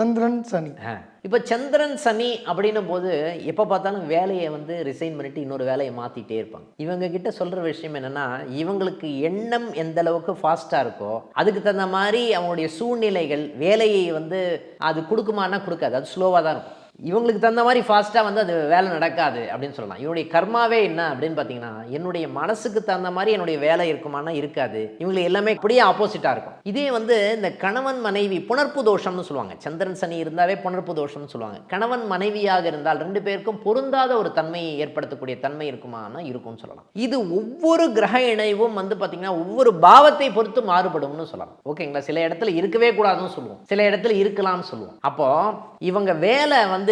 சந்திரன் சனி. இப்போ சந்திரன் சனி அப்படின்னும் போது எப்போ பார்த்தாலும் வேலையை வந்து ரிசைன் பண்ணிட்டு இன்னொரு வேலையை மாற்றிட்டே இருப்பாங்க. இவங்க கிட்ட சொல்கிற விஷயம் என்னென்னா, இவங்களுக்கு எண்ணம் எந்த அளவுக்கு ஃபாஸ்ட்டாக இருக்கோ அதுக்கு தகுந்த மாதிரி அவங்களுடைய சூழ்நிலைகள் வேலையை வந்து அது கொடுக்குமானா கொடுக்காது, அது ஸ்லோவாக தான் இருக்கும். இவங்களுக்கு தகுந்த மாதிரி ஃபாஸ்ட்டாக வந்து அது வேலை நடக்காது அப்படின்னு சொல்லலாம். இவனுடைய கர்மாவே என்ன அப்படின்னு பார்த்தீங்கன்னா, என்னுடைய மனசுக்கு தகுந்த மாதிரி என்னுடைய வேலை இருக்குமானா இருக்காது. இவங்களுக்கு எல்லாமே அப்படியே ஆப்போசிட்டாக இருக்கும். இதே வந்து இந்த கணவன் மனைவி புணர்ப்பு தோஷம்னு சொல்லுவாங்க. சந்திரன் சனி இருந்தாவே புணர்ப்பு தோஷம்னு சொல்லுவாங்க. கணவன் மனைவியாக இருந்தால் ரெண்டு பேருக்கும் பொருந்தாத ஒரு தன்மையை ஏற்படுத்தக்கூடிய தன்மை இருக்குமானா இருக்கும்னு சொல்லலாம். இது ஒவ்வொரு கிரக இணைவும் வந்து பார்த்தீங்கன்னா ஒவ்வொரு பாவத்தை பொறுத்து மாறுபடும்னு சொல்லலாம். ஓகேங்களா? சில இடத்துல இருக்கவே கூடாதுன்னு சொல்லுவோம், சில இடத்துல இருக்கலாம்னு சொல்லுவோம். அப்போ இவங்க வேலை வந்து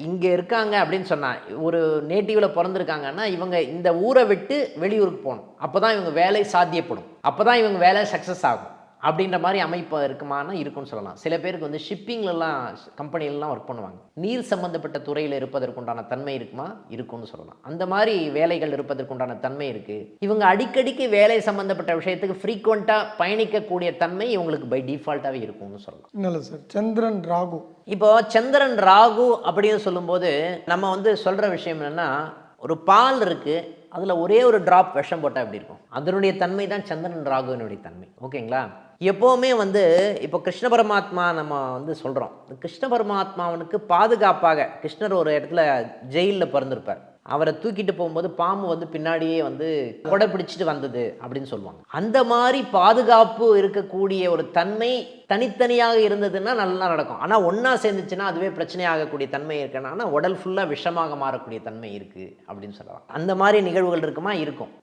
இங்க இருக்காங்க அப்படின்னு சொன்னா, ஒரு நேட்டிவ்ல பிறந்திருக்காங்கன்னா இவங்க இந்த ஊரை விட்டு வெளியூருக்கு போகணும். அப்பதான் இவங்க வேலை சாத்தியப்படும், அப்பதான் இவங்க வேலை சக்சஸ் ஆகும் அப்படின்ற மாதிரி அமைப்பு இருக்குமானா இருக்கும்னு சொல்லலாம். சில பேருக்கு வந்து ஷிப்பிங்லலாம் கம்பெனிலலாம் ஒர்க் பண்ணுவாங்க, நீர் சம்மந்தப்பட்ட துறையில் இருப்பதற்குண்டான தன்மை இருக்குமா இருக்கும்னு சொல்லலாம். அந்த மாதிரி வேலைகள் இருப்பதற்குண்டான தன்மை இருக்குது. இவங்க அடிக்கடிக்கு வேலை சம்மந்தப்பட்ட விஷயத்துக்கு ஃப்ரீக்வெண்ட்டாக பயணிக்கக்கூடிய தன்மை இவங்களுக்கு பை டிஃபால்ட்டாகவே இருக்கும்னு சொல்லலாம். இல்லை சார், சந்திரன் ராகு. இப்போ சந்திரன் ராகு அப்படின்னு சொல்லும்போது நம்ம வந்து சொல்கிற விஷயம் என்னென்னா, ஒரு பால் இருக்குது, அதில் ஒரே ஒரு ட்ராப் விஷம் போட்டால் எப்படி இருக்கும்? அதனுடைய தன்மை தான் சந்திரன் ராகுவினுடைய தன்மை. ஓகேங்களா? எப்போவுமே வந்து இப்போ கிருஷ்ண பரமாத்மா நம்ம வந்து சொல்கிறோம், கிருஷ்ண பரமாத்மாவனுக்கு பாதுகாப்பாக கிருஷ்ணர் ஒரு இடத்துல ஜெயிலில் பிறந்திருப்பார். அவரை தூக்கிட்டு போகும்போது பாம்பு வந்து பின்னாடியே வந்து கொடை பிடிச்சிட்டு வந்தது அப்படின்னு சொல்லுவாங்க. அந்த மாதிரி பாதுகாப்பு இருக்கக்கூடிய ஒரு தன்மை தனித்தனியாக இருந்ததுன்னா நல்லா நடக்கும். ஆனால் ஒன்றா சேர்ந்துச்சுன்னா அதுவே பிரச்சனையாகக்கூடிய தன்மை இருக்குன்னா உடல் ஃபுல்லாக விஷமாக மாறக்கூடிய தன்மை இருக்குது அப்படின்னு சொல்லலாம். அந்த மாதிரி நிகழ்வுகள் இருக்குமா? இருக்கும்.